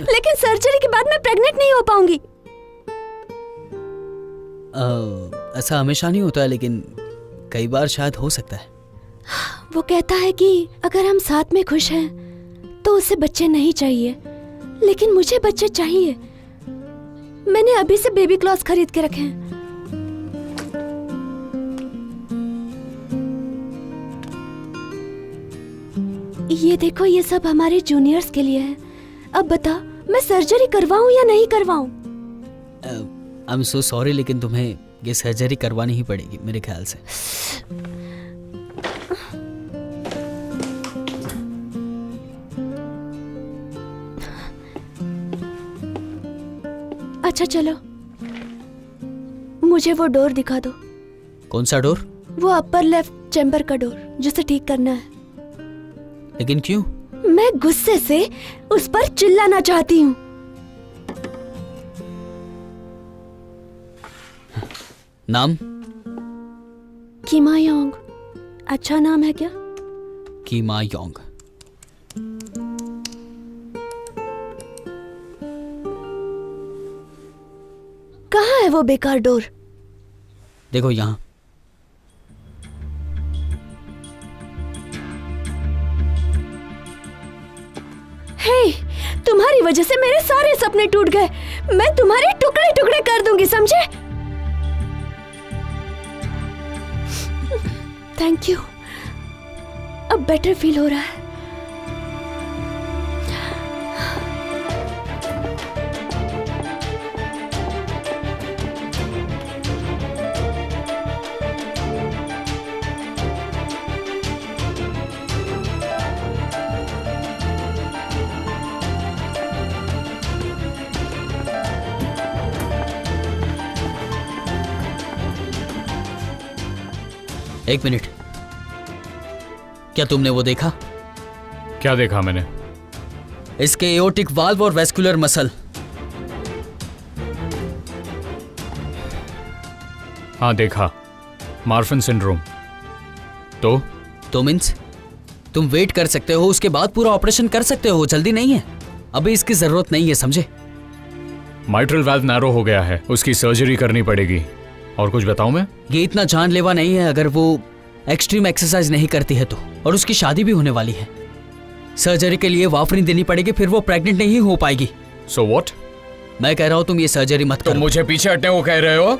लेकिन सर्जरी के बाद मैं प्रेग्नेंट नहीं हो पाऊंगी। ऐसा हमेशा नहीं होता है, लेकिन कई बार शायद हो सकता है। वो कहता है कि अगर हम साथ में खुश हैं तो उसे बच्चे नहीं चाहिए, लेकिन मुझे बच्चे चाहिए। मैंने अभी से बेबी क्लॉथ्स खरीद के रखे हैं। ये देखो, ये सब हमारे जूनियर्स के लिए है। अब बता, मैं सर्जरी करवाऊं या नहीं करवाऊं? आई एम सो सॉरी, लेकिन तुम्हें ये सर्जरी करवानी ही पड़ेगी मेरे ख्याल से। अच्छा चलो, मुझे वो डोर दिखा दो। कौन सा डोर? वो अपर लेफ्ट चैम्बर का डोर, जिसे ठीक करना है। लेकिन क्यों? मैं गुस्से से उस पर चिल्लाना चाहती हूँ। नाम? कीमा योंग। अच्छा नाम है क्या? कीमा योंग। कहाँ है वो बेकार डोर? देखो यहाँ। हे, तुम्हारी वजह से मेरे सारे सपने टूट गए। मैं तुम्हारे टुकड़े टुकड़े कर दूंगी, समझे? Thank you. अब बेटर फील हो रहा है। एक मिनट, क्या तुमने वो देखा? क्या देखा मैंने? इसके एओर्टिक वाल्व और वेस्कुलर मसल। हाँ देखा, मार्फन सिंड्रोम। तो मीन्स तुम वेट कर सकते हो, उसके बाद पूरा ऑपरेशन कर सकते हो, जल्दी नहीं है, अभी इसकी जरूरत नहीं है, समझे? माइट्रल वाल्व नैरो हो गया है, उसकी सर्जरी करनी पड़ेगी। और कुछ बताऊं मैं? ये इतना जानलेवा नहीं है अगर वो एक्सट्रीम एक्सरसाइज नहीं करती है तो। और उसकी शादी भी होने वाली है। सर्जरी के लिए वाफरिन देनी पड़ेगी, फिर वो प्रेग्नेंट नहीं हो पाएगी। So what? मैं कह रहा हूं तुम ये सर्जरी मत करो। तुम मुझे पीछे हटने को कह रहे हो?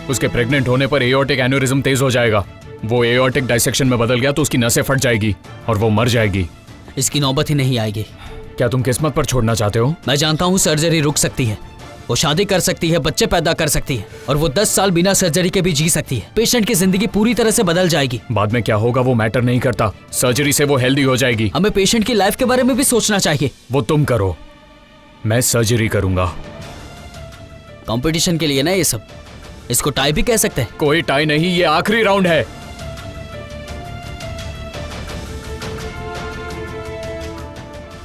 उसके प्रेग्नेंट होने पर एओर्टिक एन्यूरिज्म तेज हो जाएगा। वो एओर्टिक डाइसेक्शन में बदल गया तो उसकी नसें फट जाएगी और वो मर जाएगी। इसकी नौबत ही नहीं आएगी। क्या तुम किस्मत पर छोड़ना चाहते हो? मैं जानता हूँ सर्जरी रुक सकती है, वो शादी कर सकती है, बच्चे पैदा कर सकती है, और वो 10 साल बिना सर्जरी के भी जी सकती है। पेशेंट की जिंदगी पूरी तरह से बदल जाएगी। बाद में क्या होगा वो मैटर नहीं करता, सर्जरी से वो हेल्दी हो जाएगी। हमें पेशेंट की लाइफ के बारे में भी सोचना चाहिए। वो तुम करो, मैं सर्जरी करूंगा। कंपटीशन के लिए ना ये सब। इसको टाई भी कह सकते हैं। कोई टाई नहीं, ये आखिरी राउंड है।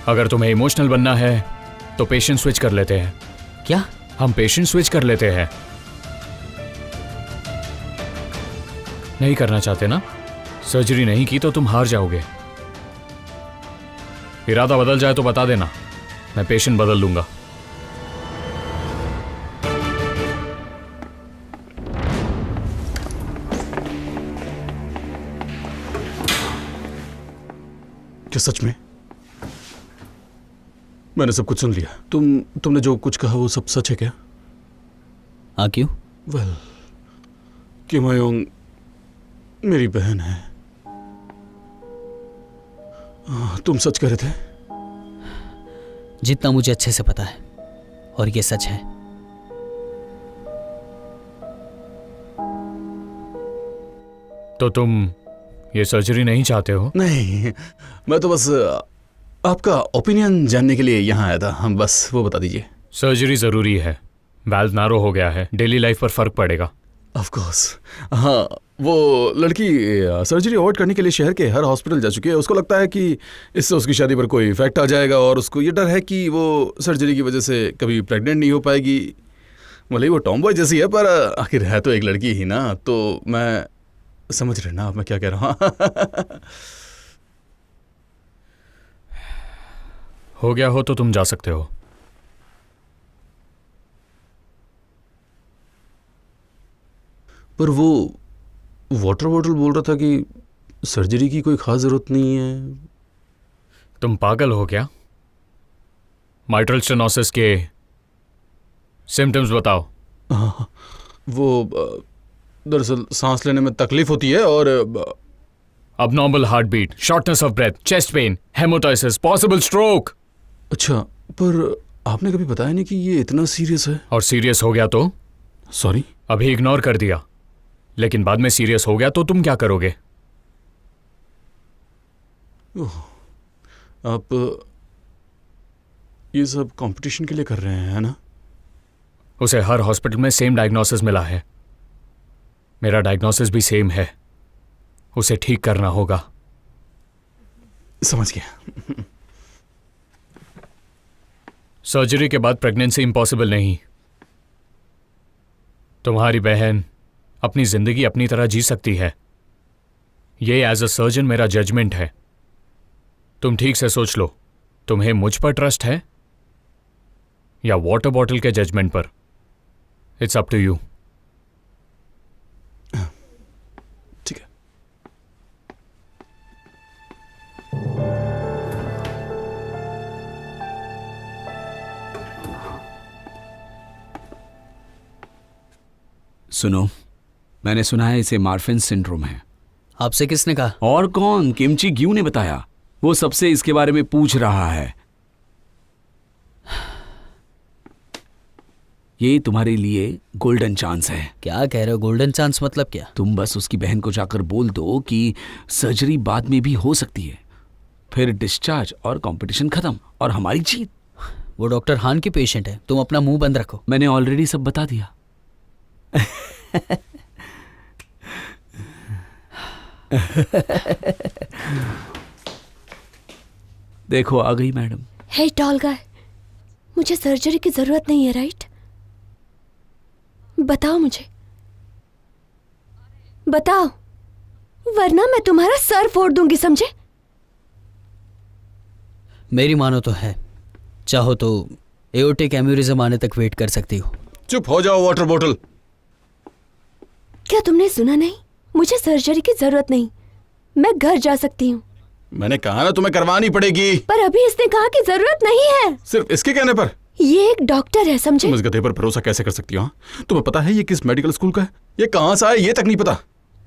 अगर तुम्हें इमोशनल बनना है तो पेशेंट स्विच कर लेते हैं। क्या? हम पेशेंट स्विच कर लेते हैं। नहीं करना चाहते ना? सर्जरी नहीं की तो तुम हार जाओगे। इरादा बदल जाए तो बता देना, मैं पेशेंट बदल लूंगा। क्या सच में? मैंने सब कुछ सुन लिया। तुमने जो कुछ कहा वो सब सच है क्या? हाँ, क्यों? वेल, किम योंग मेरी बहन है। तुम सच कह रहे थे? जितना मुझे अच्छे से पता है, और ये सच है। तो तुम ये सर्जरी नहीं चाहते हो? नहीं, मैं तो बस आपका ओपिनियन जानने के लिए यहाँ आया था। हम बस वो बता दीजिए। सर्जरी जरूरी है, वाल्व नारो हो गया है, डेली लाइफ पर फर्क पड़ेगा। Of course. हाँ, वो लड़की सर्जरी अवॉइड करने के लिए शहर के हर हॉस्पिटल जा चुकी है। उसको लगता है कि इससे उसकी शादी पर कोई इफेक्ट आ जाएगा, और उसको ये डर है कि वो सर्जरी की वजह से कभी प्रेग्नेंट नहीं हो पाएगी। भले ही वो टॉमबॉय जैसी है, पर आखिर है तो एक लड़की ही ना। तो मैं समझ रहे ना आप मैं क्या कह रहा हूँ? हो गया हो तो तुम जा सकते हो। पर वो वाटर बॉटल बोल रहा था कि सर्जरी की कोई खास जरूरत नहीं है। तुम पागल हो क्या? माइट्रल स्टेनोसिस के सिम्टम्स बताओ। हाँ, वो दरअसल सांस लेने में तकलीफ होती है और abnormal heartbeat, shortness of breath, chest pain, hematosis, possible stroke. अच्छा, पर आपने कभी बताया नहीं कि ये इतना सीरियस है। और सीरियस हो गया तो? सॉरी। अभी इग्नोर कर दिया, लेकिन बाद में सीरियस हो गया तो तुम क्या करोगे? आप ये सब कंपटीशन के लिए कर रहे हैं, है ना? उसे हर हॉस्पिटल में सेम डायग्नोसिस मिला है, मेरा डायग्नोसिस भी सेम है। उसे ठीक करना होगा। समझ गया। सर्जरी के बाद प्रेगनेंसी इम्पॉसिबल नहीं। तुम्हारी बहन अपनी जिंदगी अपनी तरह जी सकती है। ये एज अ सर्जन मेरा जजमेंट है। तुम ठीक से सोच लो, तुम्हें मुझ पर ट्रस्ट है या वाटर बॉटल के जजमेंट पर? It's up to you. ठीक है। सुनो, मैंने सुना है इसे मार्फिन सिंड्रोम है। आपसे किसने कहा? और कौन? किमची ग्यू ने बताया। वो सबसे इसके बारे में पूछ रहा है। ये तुम्हारे लिए गोल्डन चांस है। क्या कह रहे हो? गोल्डन चांस मतलब क्या? तुम बस उसकी बहन को जाकर बोल दो कि सर्जरी बाद में भी हो सकती है, फिर डिस्चार्ज और कंपटीशन खत्म और हमारी जीत। वो डॉक्टर हान की पेशेंट है, तुम अपना मुंह बंद रखो। मैंने ऑलरेडी सब बता दिया। देखो आ गई मैडम। हे टॉल गाय, मुझे सर्जरी की जरूरत नहीं है, राइट? बताओ मुझे, बताओ, वरना मैं तुम्हारा सर फोड़ दूंगी, समझे? मेरी मानो तो है, चाहो तो एओर्टिक एम्यूरिज्म आने तक वेट कर सकती हो। चुप हो जाओ वाटर बॉटल। क्या तुमने सुना नहीं? मुझे सर्जरी की जरूरत नहीं, मैं घर जा सकती हूँ। मैंने कहा ना तुम्हें करवानी पड़ेगी। पर अभी इसने कहा कि जरूरत नहीं है। सिर्फ इसके कहने पर? ये एक डॉक्टर है, समझे? तुम इस गधे पर भरोसा कैसे कर सकती हो? तुम्हें पता है ये किस मेडिकल स्कूल का है? ये कहां से आया ये तक नहीं पता।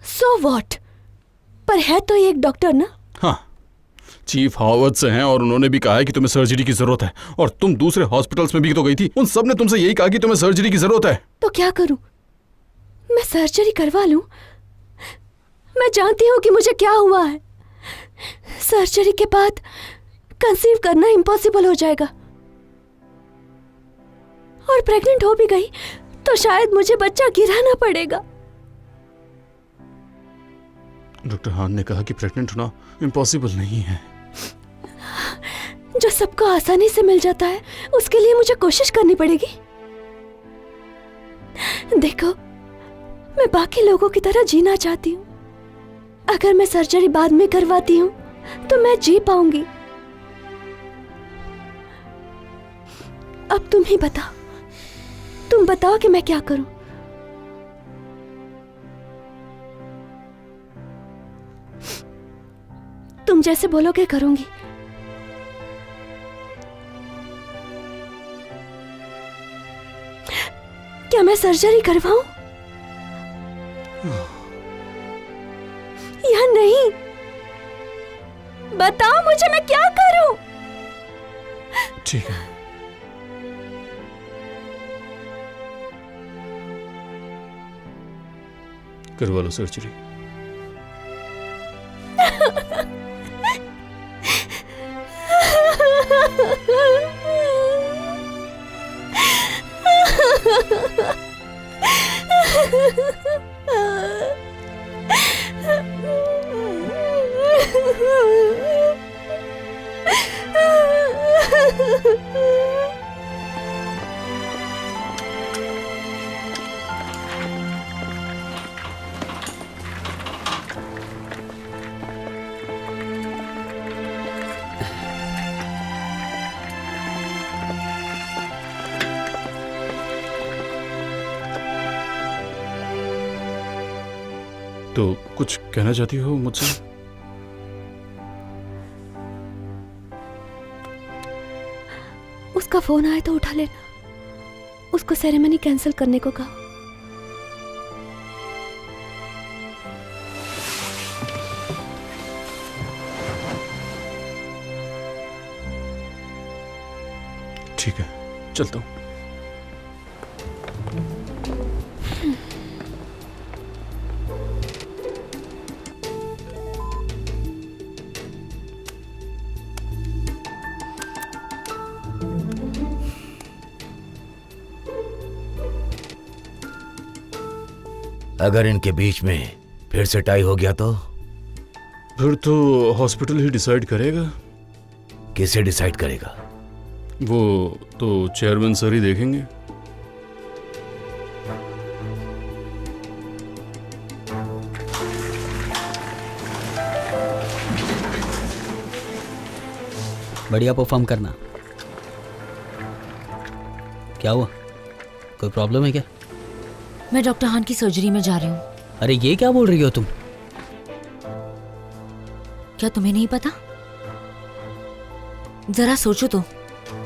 So what? पर है तो ये एक डॉक्टर ना। हाँ, चीफ हार्वर्ड से हैं और उन्होंने भी कहा है कि तुम्हें सर्जरी की जरूरत है। और तुम दूसरे हॉस्पिटल्स में भी तो गई थी, उन सब ने तुमसे यही कहा कि तुम्हें सर्जरी की जरूरत है। तो क्या करूं? मैं सर्जरी करवा लूं? मैं जानती हूं कि मुझे क्या हुआ है। सर्जरी के बाद कंसीव करना इम्पॉसिबल हो जाएगा, और प्रेग्नेंट हो भी गई तो शायद मुझे बच्चा गिराना पड़ेगा। डॉक्टर हान ने कहा कि प्रेग्नेंट होना इम्पॉसिबल नहीं है। जो सबको आसानी से मिल जाता है, उसके लिए मुझे कोशिश करनी पड़ेगी। देखो, मैं बाकी लोगों की तरह जीना चाहती हूँ। अगर मैं सर्जरी बाद में करवाती हूँ तो मैं जी पाऊंगी। अब तुम ही बताओ, तुम बताओ कि मैं क्या करूं? तुम जैसे बोलोगे करूंगी। क्या मैं सर्जरी करवाऊं या नहीं? बताओ मुझे, मैं क्या करूं? ठीक है, करवा लो सर्जरी। तो कुछ कहना चाहती हो मुझसे? उसका फोन आए तो उठा लेना। उसको सेरेमनी कैंसिल करने को कहा। ठीक है, चलता हूँ। अगर इनके बीच में फिर से टाई हो गया तो? फिर तो हॉस्पिटल ही डिसाइड करेगा। किसे डिसाइड करेगा? वो तो चेयरमैन सर ही देखेंगे। बढ़िया परफॉर्म करना। क्या हुआ, कोई प्रॉब्लम है क्या? मैं डॉक्टर हान की सर्जरी में जा रही हूँ। अरे ये क्या बोल रही हो तुम? क्या तुम्हें नहीं पता? जरा सोचो तो,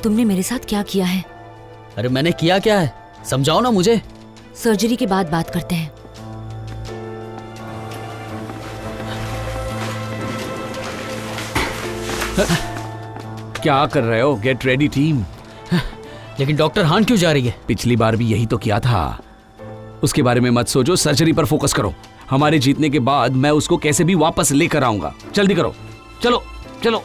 तुमने मेरे साथ क्या किया है। अरे मैंने किया क्या है, समझाओ ना मुझे। सर्जरी के बाद बात करते हैं। क्या कर रहे हो? Get ready team. लेकिन डॉक्टर हान क्यों जा रही है? पिछली बार भी यही तो किया था। उसके बारे में मत सोचो, सर्जरी पर फोकस करो। हमारे जीतने के बाद मैं उसको कैसे भी वापस लेकर आऊंगा। जल्दी करो, चलो चलो।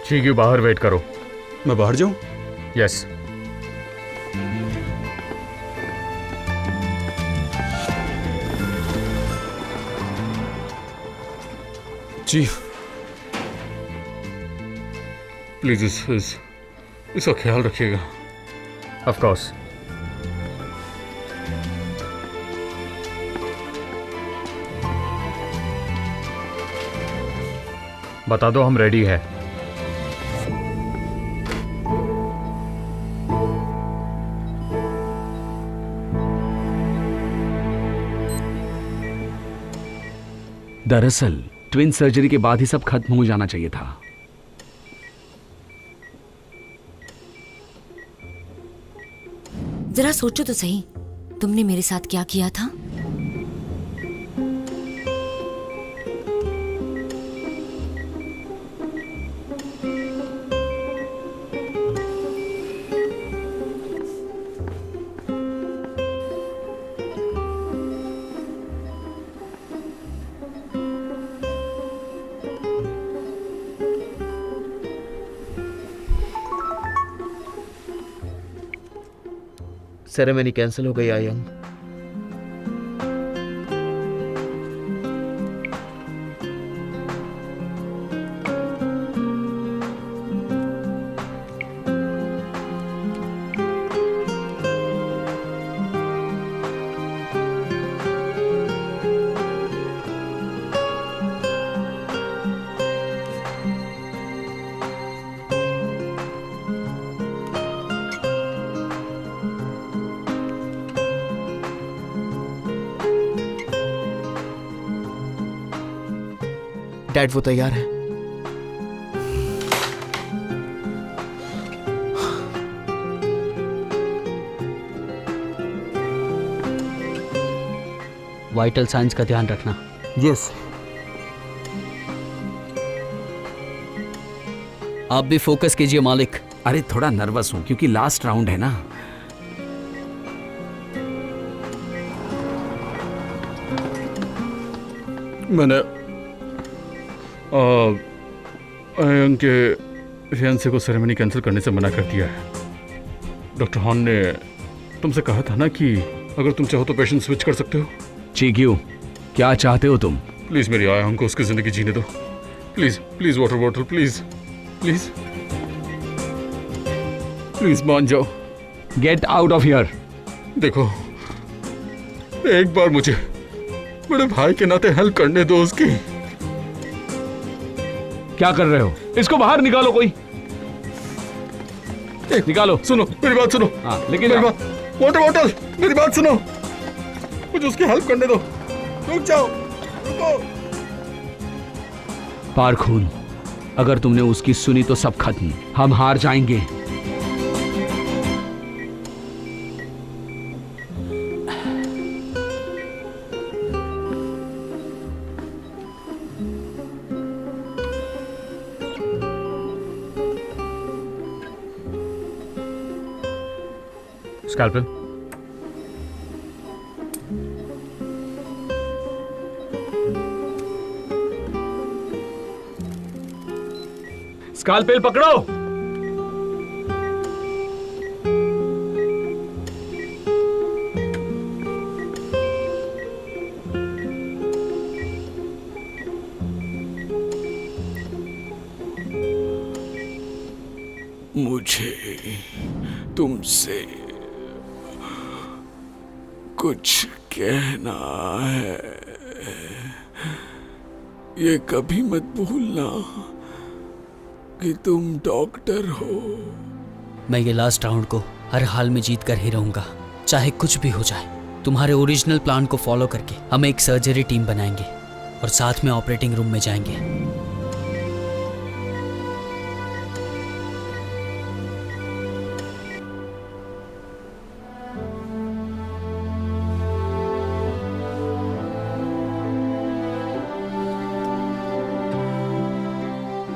ठीक है, बाहर वेट करो। मैं बाहर जाऊं? यस। चीफ, प्लीज इसका ख्याल रखिएगा। Of course. बता दो हम रेडी है। दरअसल ट्विन सर्जरी के बाद ही सब खत्म हो जाना चाहिए था। जरा सोचो तो सही, तुमने मेरे साथ क्या किया था। सेरेमनी कैंसिल हो गई आयंग। डैड वो तैयार है। वाइटल साइंस का ध्यान रखना। यस। आप भी फोकस कीजिए मालिक। अरे थोड़ा नर्वस हूं क्योंकि लास्ट राउंड है ना। मैंने आयंग के फियांसे को सेरेमनी कैंसिल करने से मना कर दिया है। डॉक्टर हॉन ने तुमसे कहा था ना कि अगर तुम चाहो तो पेशेंट स्विच कर सकते हो। चीक्यू, क्या चाहते हो तुम? प्लीज मेरी आया को उसकी जिंदगी जीने दो। Please please water bottle, please please please मान जाओ। Get out of here. देखो, एक बार मुझे बड़े भाई के नाते हेल्प करने दो उसकी। क्या कर रहे हो? इसको बाहर निकालो कोई। निकालो। सुनो मेरी बात सुनो। हाँ, लेकिन मेरी बात, वाटर बॉटल मेरी बात सुनो, मुझे उसकी हेल्प करने दो। रुक जाओ, रुको। पारखून, अगर तुमने उसकी सुनी तो सब खत्म, हम हार जाएंगे। स्कैल्पेल। स्कैल्पेल पकड़ो। मुझे तुमसे कुछ कहना है। ये कभी मत भूलना कि तुम डॉक्टर हो। मैं ये लास्ट राउंड को हर हाल में जीत कर ही रहूंगा, चाहे कुछ भी हो जाए। तुम्हारे ओरिजिनल प्लान को फॉलो करके हम एक सर्जरी टीम बनाएंगे और साथ में ऑपरेटिंग रूम में जाएंगे।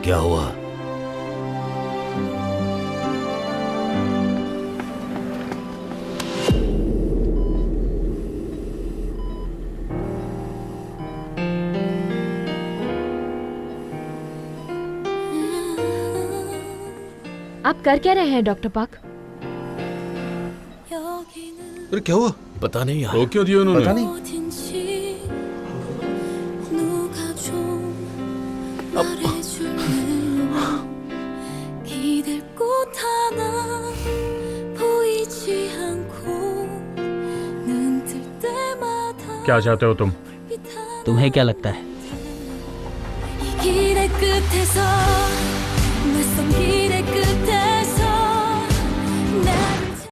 क्या हुआ? आप कर क्या रहे हैं डॉक्टर पार्क? अरे क्या हुआ? पता नहीं यार। वो क्यों दिया उन्होंने? पता नहीं। क्या चाहते हो तुम? तुम्हें क्या लगता है? 이 길의 끝에서 낯선 길